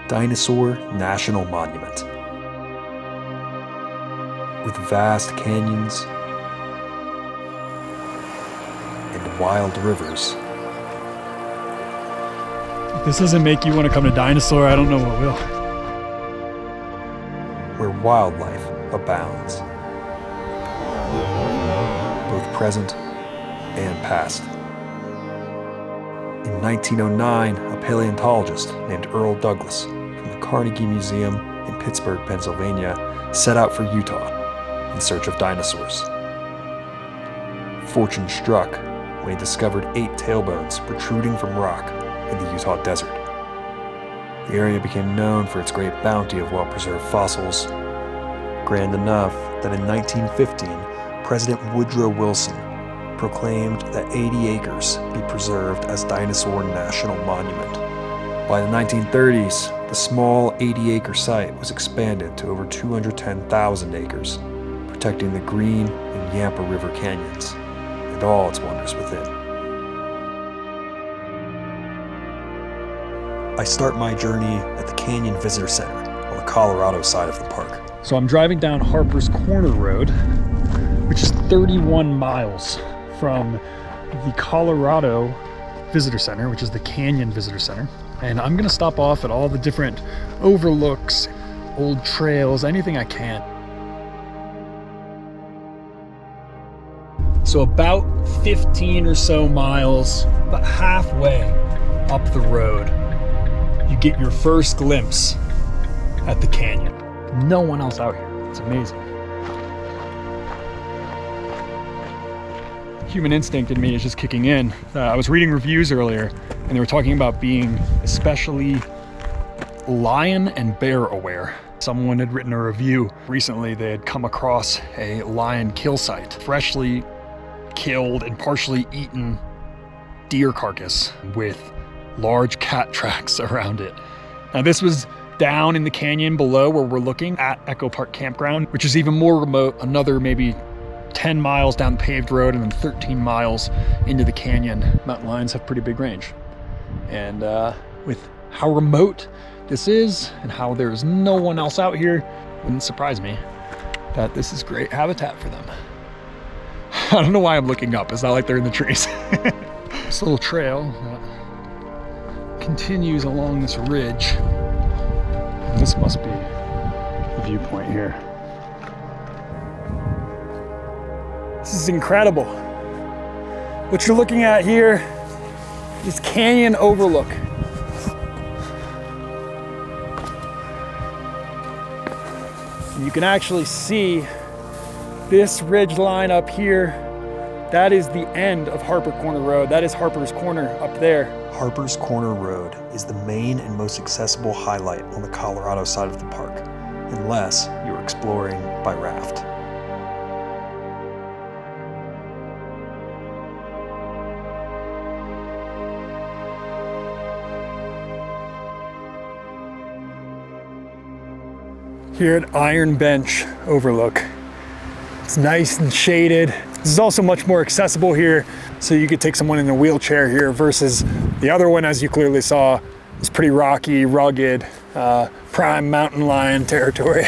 Dinosaur National Monument. With vast canyons and wild rivers. If this doesn't make you want to come to Dinosaur, I don't know what will. Where wildlife abounds, both present and past. In 1909, a paleontologist named Earl Douglas from the Carnegie Museum in Pittsburgh, Pennsylvania, set out for Utah in search of dinosaurs. Fortune struck when he discovered 8 tailbones protruding from rock in the Utah desert. The area became known for its great bounty of well-preserved fossils, grand enough that in 1915, President Woodrow Wilson proclaimed that 80 acres be preserved as Dinosaur National Monument. By the 1930s, the small 80-acre site was expanded to over 210,000 acres, protecting the Green and Yampa River canyons and all its wonders within. I start my journey at the Canyon Visitor Center on the Colorado side of the park. So I'm driving down Harpers Corner Road, which is 31 miles from the Colorado Visitor Center, which is the Canyon Visitor Center. And I'm gonna stop off at all the different overlooks, old trails, anything I can. So about 15 or so miles, about halfway up the road, you get your first glimpse at the canyon. No one else out here. It's amazing. Human instinct in me is just kicking in. I was reading reviews earlier, and they were talking about being especially lion and bear aware. Someone had written a review recently. They had come across a lion kill site, freshly killed and partially eaten deer carcass with large cat tracks around it. Now this was down in the canyon below where we're looking at Echo Park Campground, which is even more remote, another maybe 10 miles down the paved road and then 13 miles into the canyon. Mountain lions have pretty big range. And with how remote this is and how there's no one else out here, wouldn't surprise me that this is great habitat for them. I don't know why I'm looking up. It's not like they're in the trees. This little trail that continues along this ridge. This must be the viewpoint here. This is incredible. What you're looking at here is Canyon Overlook. And you can actually see this ridge line up here. That is the end of Harper Corner Road. That is Harper's Corner up there. Harpers Corner Road is the main and most accessible highlight on the Colorado side of the park, unless you're exploring by raft. Here at Iron Bench Overlook. It's nice and shaded. This is also much more accessible here, so you could take someone in a wheelchair here versus the other one, as you clearly saw, is pretty rocky, rugged, prime mountain lion territory.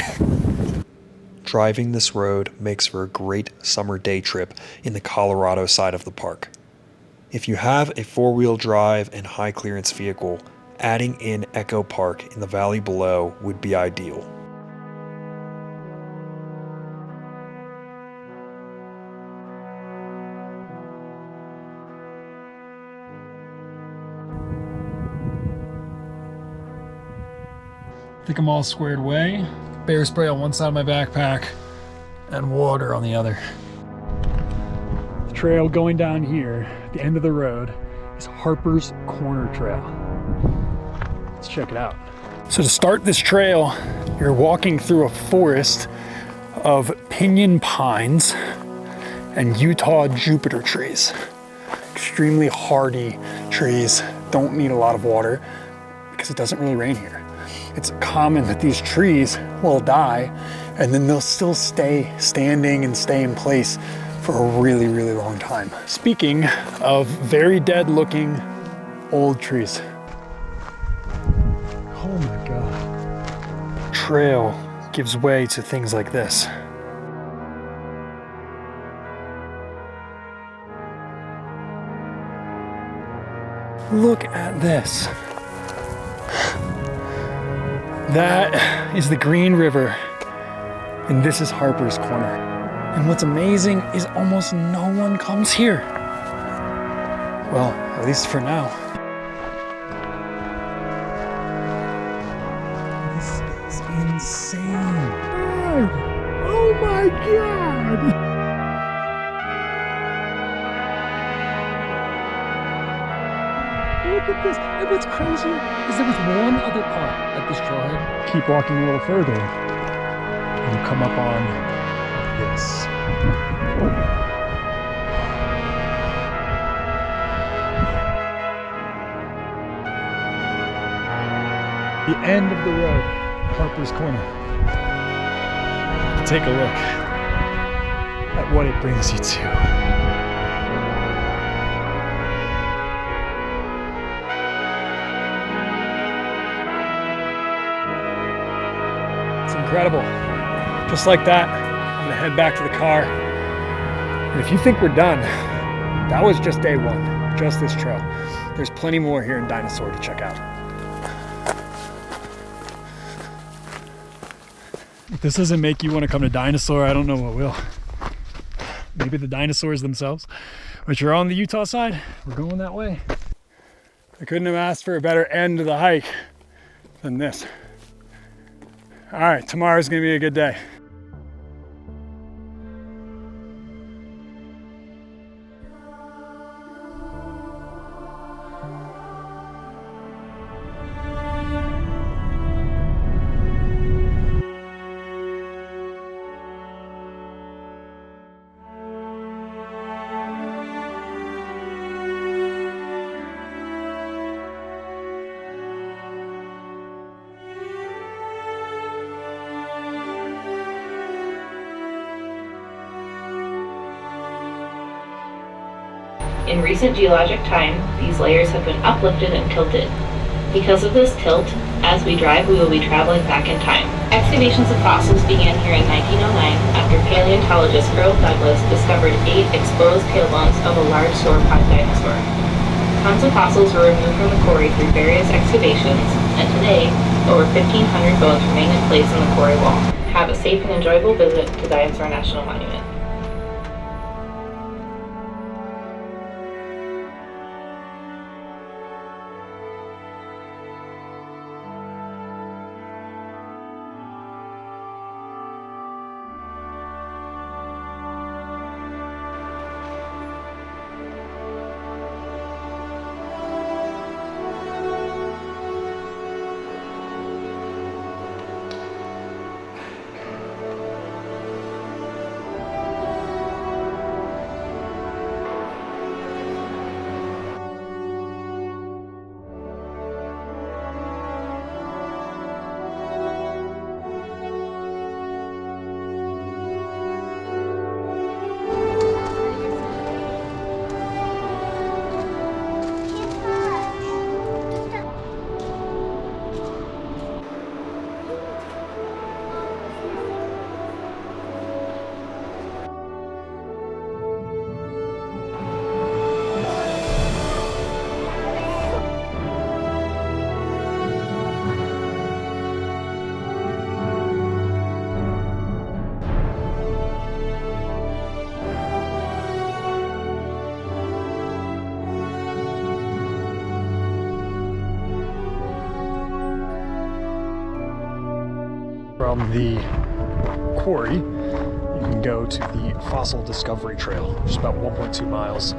Driving this road makes for a great summer day trip in the Colorado side of the park. If you have a 4-wheel drive and high clearance vehicle, adding in Echo Park in the valley below would be ideal. I think I'm all squared away. Bear spray on one side of my backpack and water on the other. The trail going down here, at the end of the road, is Harper's Corner Trail. Let's check it out. So to start this trail, you're walking through a forest of pinyon pines and Utah Jupiter trees. Extremely hardy trees, don't need a lot of water because it doesn't really rain here. It's common that these trees will die and then they'll still stay standing and stay in place for a really, really long time. Speaking of very dead looking old trees. Oh my God. trail gives way to things like this. Look at this. That is the Green River, and this is Harpers Corner. And what's amazing is almost no one comes here. Well, at least for now. This is insane. Oh my God! Look at this. And what's crazy is there was one other part at this trailhead. Keep walking a little further, and you come up on this. The end of the road, Harper's Corner. Take a look at what it brings you to. Incredible. Just like that, I'm gonna head back to the car. And if you think we're done, that was just day one, just this trail. There's plenty more here in Dinosaur to check out. If this doesn't make you want to come to Dinosaur, I don't know what will. Maybe the dinosaurs themselves, which are on the Utah side. We're going that way. I couldn't have asked for a better end to the hike than this. All right, tomorrow's gonna be a good day. In recent geologic time, these layers have been uplifted and tilted. Because of this tilt, as we drive, we will be traveling back in time. Excavations of fossils began here in 1909 after paleontologist Earl Douglas discovered 8 exposed tail bones of a large sauropod dinosaur. Tons of fossils were removed from the quarry through various excavations, and today, over 1,500 bones remain in place in the quarry wall. Have a safe and enjoyable visit to Dinosaur National Monument. From the quarry, you can go to the Fossil Discovery Trail, which is about 1.2 miles.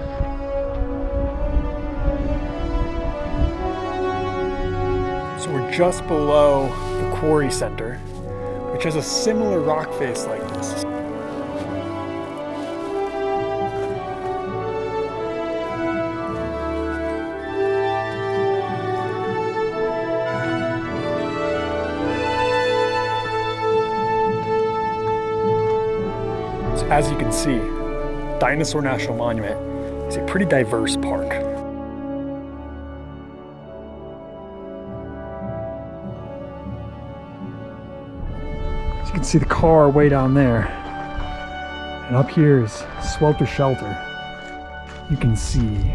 So we're just below the quarry center, which has a similar rock face like this. As you can see, Dinosaur National Monument is a pretty diverse park. So you can see the car way down there. And up here is Swelter Shelter. You can see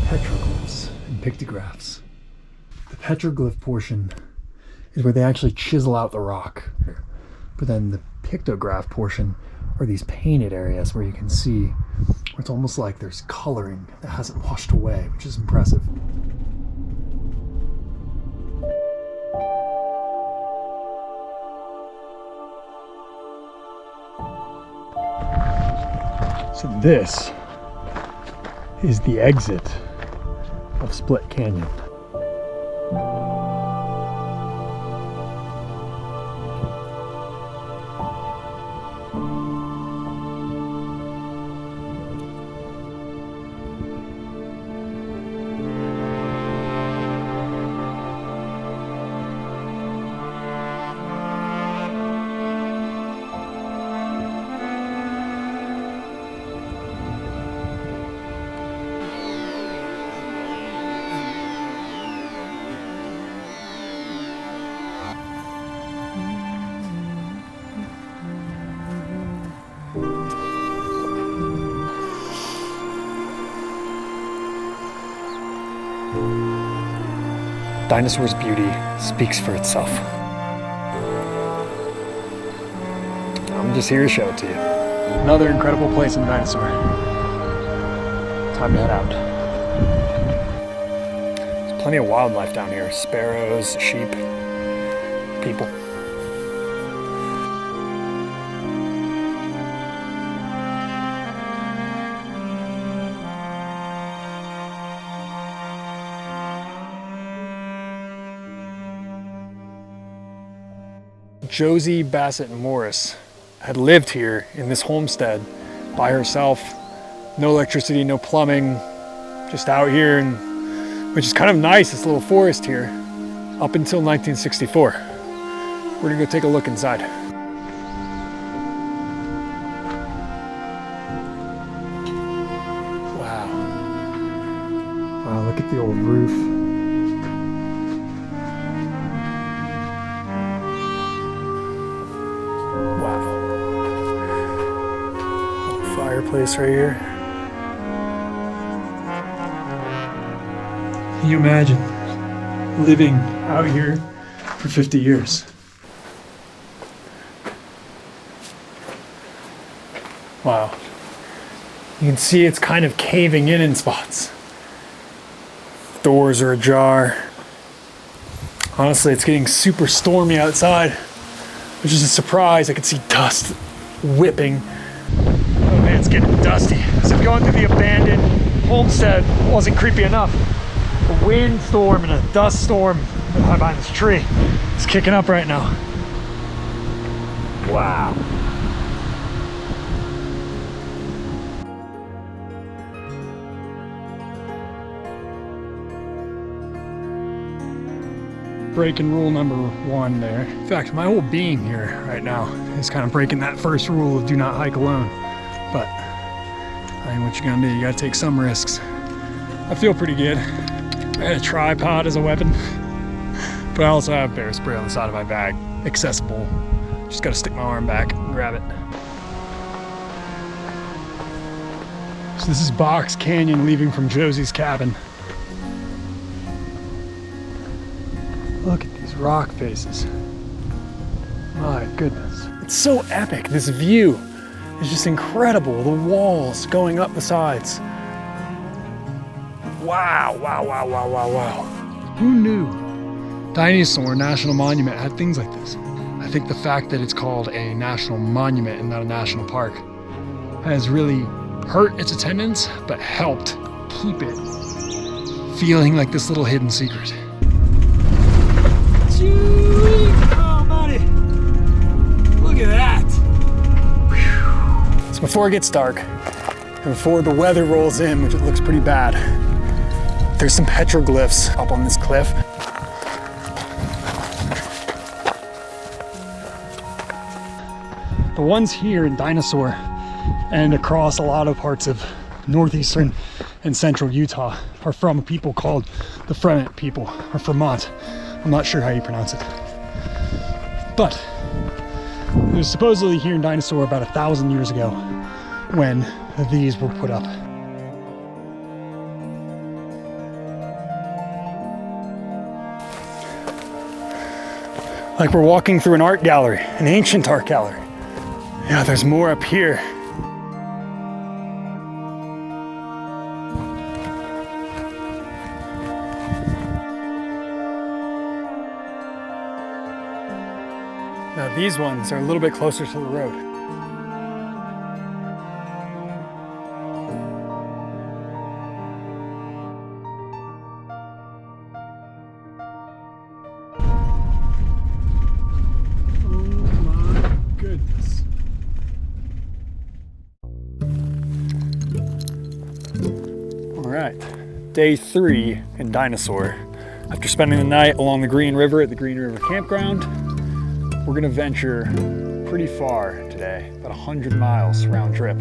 petroglyphs and pictographs. The petroglyph portion is where they actually chisel out the rock. But then the pictograph portion are these painted areas where you can see where it's almost like there's coloring that hasn't washed away, which is impressive. So this is the exit of Split Canyon. Dinosaur's beauty speaks for itself. I'm just here to show it to you. Another incredible place in Dinosaur. Time to head out. There's plenty of wildlife down here. Sparrows, sheep, people. Josie Bassett Morris had lived here in this homestead by herself. No electricity, no plumbing, just out here, and which is kind of nice, this little forest here, up until 1964. We're gonna go take a look inside. Wow. Wow, look at the old roof. Fireplace right here. Can you imagine living out here for 50 years? Wow. You can see it's kind of caving in spots. Doors are ajar. Honestly, it's getting super stormy outside, which is a surprise. I could see dust whipping. Oh man, it's getting dusty. As if going through the abandoned homestead wasn't creepy enough. A windstorm and a dust storm behind this tree is kicking up right now. Wow. Breaking rule number 1 there. In fact, my whole being here right now is kind of breaking that first rule of do not hike alone. But I mean, what you gonna do? You gotta take some risks. I feel pretty good. I had a tripod as a weapon, but I also have bear spray on the side of my bag, accessible. Just gotta stick my arm back and grab it. So this is Box Canyon leaving from Josie's cabin. Look at these rock faces. My goodness. It's so epic, this view. It's just incredible. The walls going up the sides. Wow, wow, wow, wow, wow, wow. Who knew Dinosaur National Monument had things like this? I think the fact that it's called a national monument and not a national park has really hurt its attendance, but helped keep it feeling like this little hidden secret. Oh, buddy. Look at that. So before it gets dark, and before the weather rolls in, which it looks pretty bad, there's some petroglyphs up on this cliff. The ones here in Dinosaur and across a lot of parts of northeastern and central Utah are from a people called the Fremont people, or Fremont. I'm not sure how you pronounce it. But It was supposedly here in Dinosaur about 1,000 years ago when these were put up. Like we're walking through an art gallery, an ancient art gallery. Yeah, there's more up here. Now these ones are a little bit closer to the road. Day 3 in Dinosaur. After spending the night along the Green River at the Green River Campground, we're gonna venture pretty far today, about 100 miles round trip.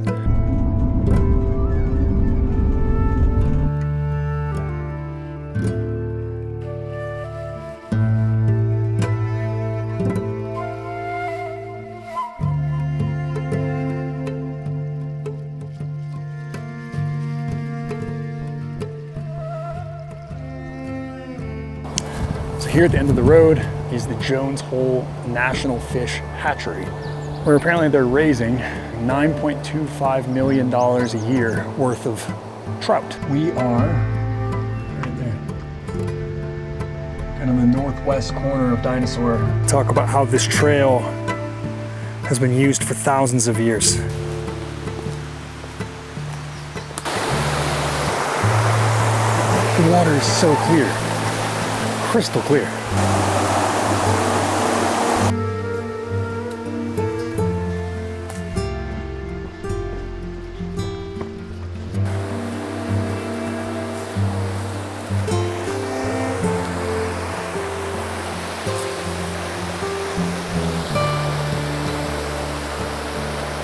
Here at the end of the road is the Jones Hole National Fish Hatchery, where apparently they're raising $9.25 million a year worth of trout. We are right there, kind of the northwest corner of Dinosaur. Talk about how this trail has been used for thousands of years. The water is so clear. Crystal clear.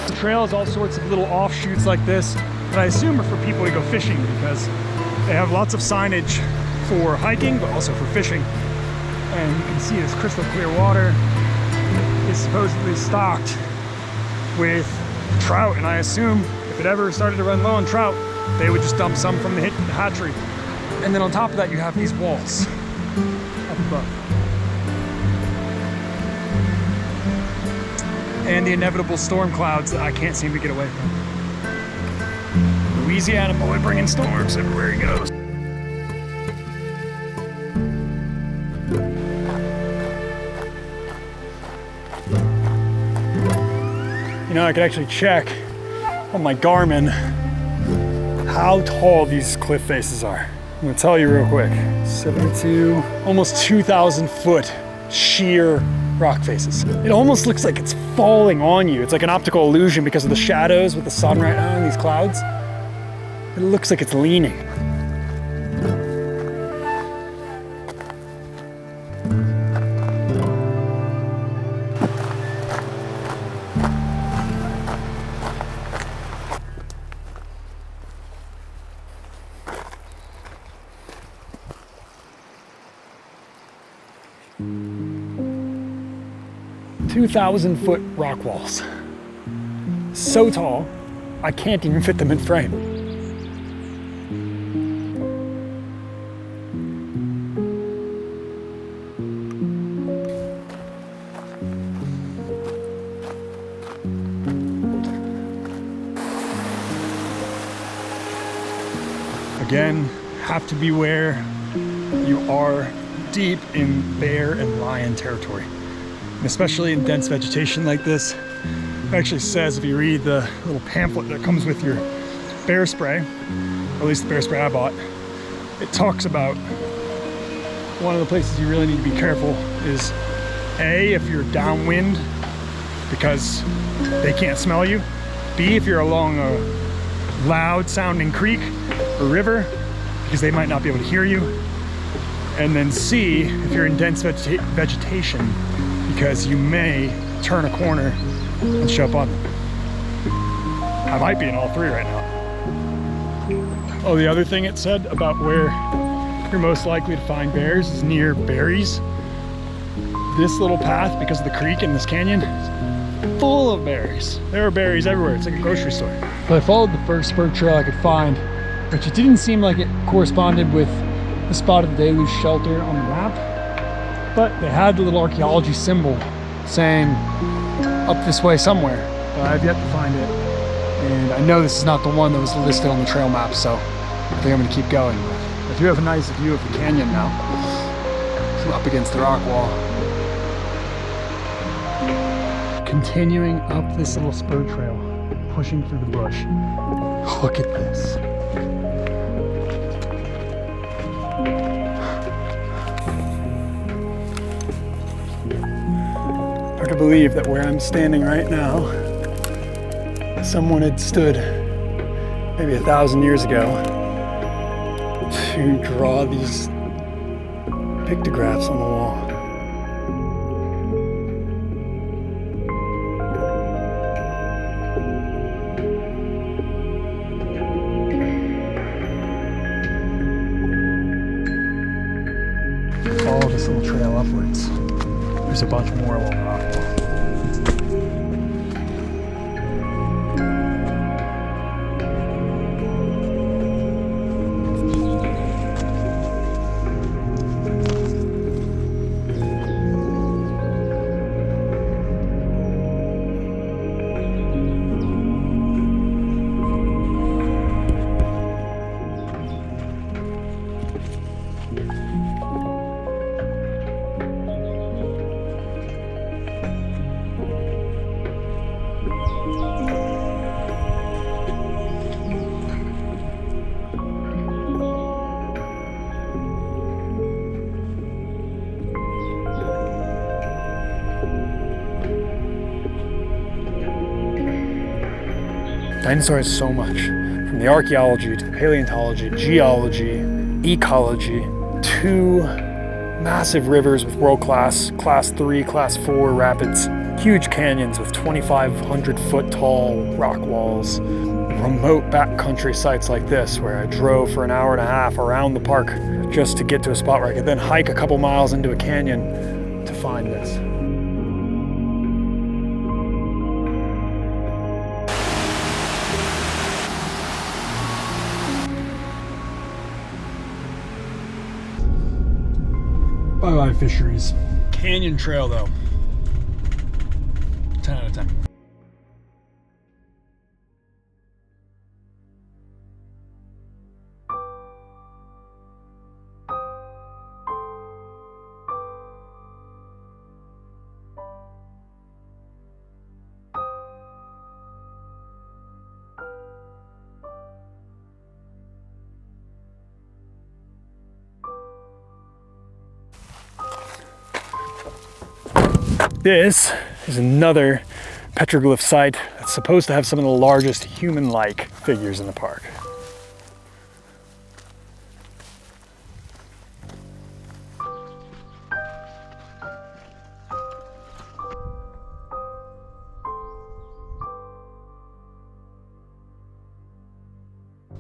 The trail has all sorts of little offshoots like this that I assume are for people to go fishing because they have lots of signage for hiking, but also for fishing. And you can see this crystal clear water is supposedly stocked with trout. And I assume if it ever started to run low on trout, they would just dump some from the hatchery. And then on top of that, you have these walls up above. And the inevitable storm clouds that I can't seem to get away from. Louisiana boy bringing storms everywhere he goes. You know, I could actually check on my Garmin how tall these cliff faces are. I'm gonna tell you real quick. 72, almost 2,000 foot sheer rock faces. It almost looks like it's falling on you. It's like an optical illusion because of the shadows with the sun right now and these clouds. It looks like it's leaning. "2,000-foot rock walls. So tall, I can't even fit them in frame. Again, have to beware. You are deep in bear and lion territory. Especially in dense vegetation like this. It actually says, if you read the little pamphlet that comes with your bear spray, or at least the bear spray I bought, it talks about one of the places you really need to be careful is A, if you're downwind because they can't smell you. B, if you're along a loud sounding creek or river because they might not be able to hear you. And then C, if you're in dense vegetation, because you may turn a corner and show up on them. I might be in all three right now. Oh, the other thing it said about where you're most likely to find bears is near berries. This little path, because of the creek in this canyon, full of berries. There are berries everywhere. It's like a grocery store. So I followed the first spur trail I could find, which it didn't seem like it corresponded with the spot of the Deluge shelter on the map, but they had the little archaeology symbol saying up this way somewhere, but I've yet to find it. And I know this is not the one that was listed on the trail map, so I think I'm gonna keep going. I do have a nice view of the canyon now. So I'm up against the rock wall. Continuing up this little spur trail, pushing through the bush. Look at this. Hard to believe that where I'm standing right now, someone had stood maybe 1,000 years ago to draw these pictographs on the wall. Follow this little trail upwards. There's a bunch more along the rock wall. Dinosaur has so much, from the archaeology to the paleontology, geology, ecology, 2 massive rivers with world-class, class 3, class 4 rapids, huge canyons with 2,500 foot tall rock walls, remote backcountry sites like this where I drove for an hour and a half around the park just to get to a spot where I could then hike a couple miles into a canyon to find this. Bye-bye fisheries. Canyon trail though. 10 out of 10. This is another petroglyph site that's supposed to have some of the largest human-like figures in the park.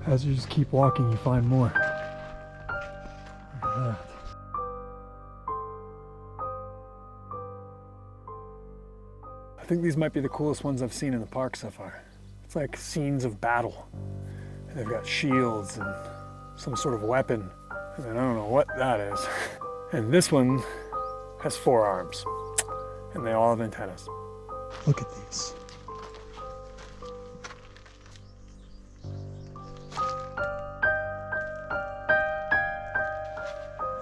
As you just keep walking, you find more. Look at that. I think these might be the coolest ones I've seen in the park so far. It's like scenes of battle. And they've got shields and some sort of weapon. And I don't know what that is. And this one has 4 arms. And they all have antennas. Look at these.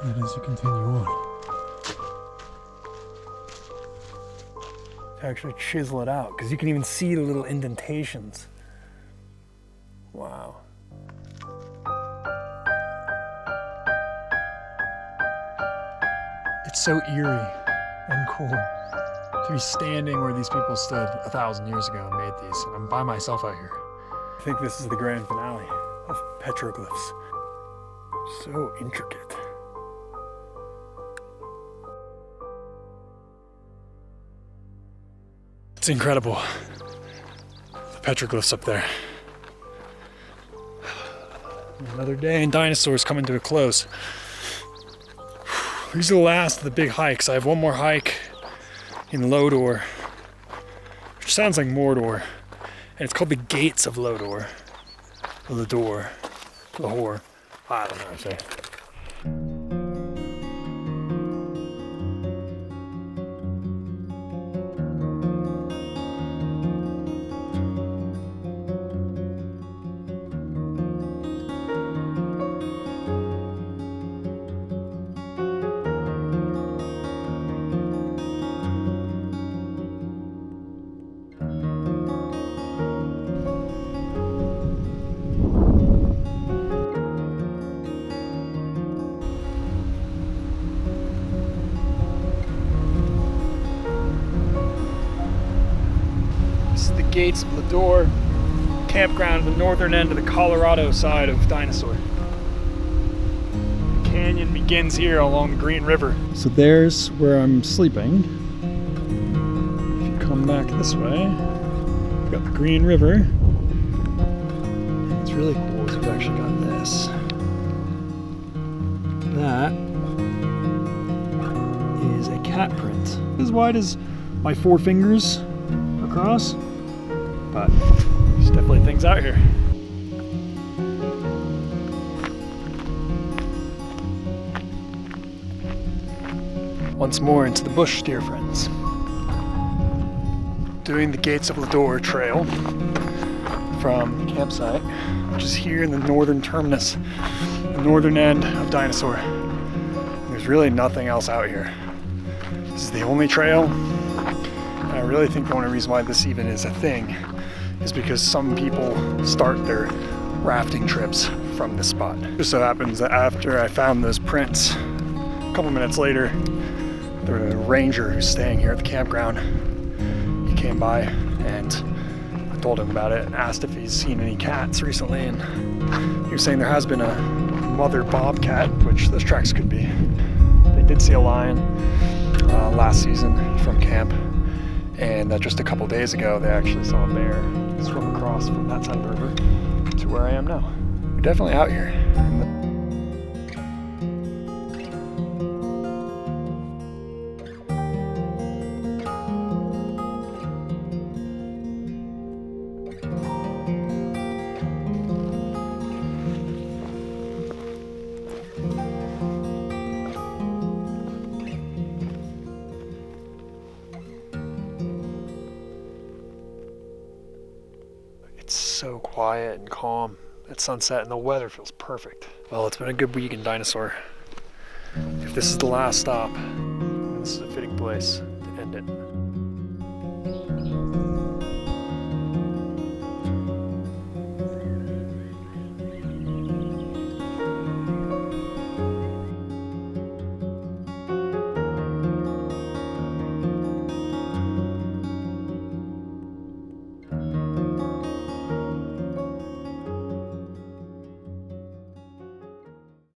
And as you continue on, to actually chisel it out, because you can even see the little indentations. Wow. It's so eerie and cool to be standing where these people stood 1,000 years ago and made these, and I'm by myself out here. I think this is the grand finale of petroglyphs. So intricate. It's incredible, the petroglyphs up there. Another day and dinosaurs coming to a close. These are the last of the big hikes. I have one more hike in Lodore, which sounds like Mordor, and it's called the Gates of Lodore. Lodore. Lahore. I don't know how to say. Gates of Lodore, campground at the northern end of the Colorado side of Dinosaur. The canyon begins here along the Green River. So there's where I'm sleeping. If you come back this way, we've got the Green River. And what's really cool is we've actually got this. That is a cat print. As wide as my 4 fingers across. But there's definitely things out here. Once more into the bush, dear friends. Doing the Gates of Lodore trail from the campsite, which is here in the northern terminus, the northern end of Dinosaur. There's really nothing else out here. This is the only trail, and I really think the only reason why this even is a thing is because some people start their rafting trips from this spot. It just so happens that after I found those prints, a couple minutes later, the ranger who's staying here at the campground, he came by and I told him about it and asked if he's seen any cats recently, and he was saying there has been a mother bobcat, which those tracks could be. They did see a lion last season from camp, and just a couple days ago they actually saw a bear swim across from that side of the river to where I am now. We're definitely out here. So quiet and calm at sunset, and the weather feels perfect. Well, it's been a good week in Dinosaur. If this is the last stop, this is a fitting place to end it.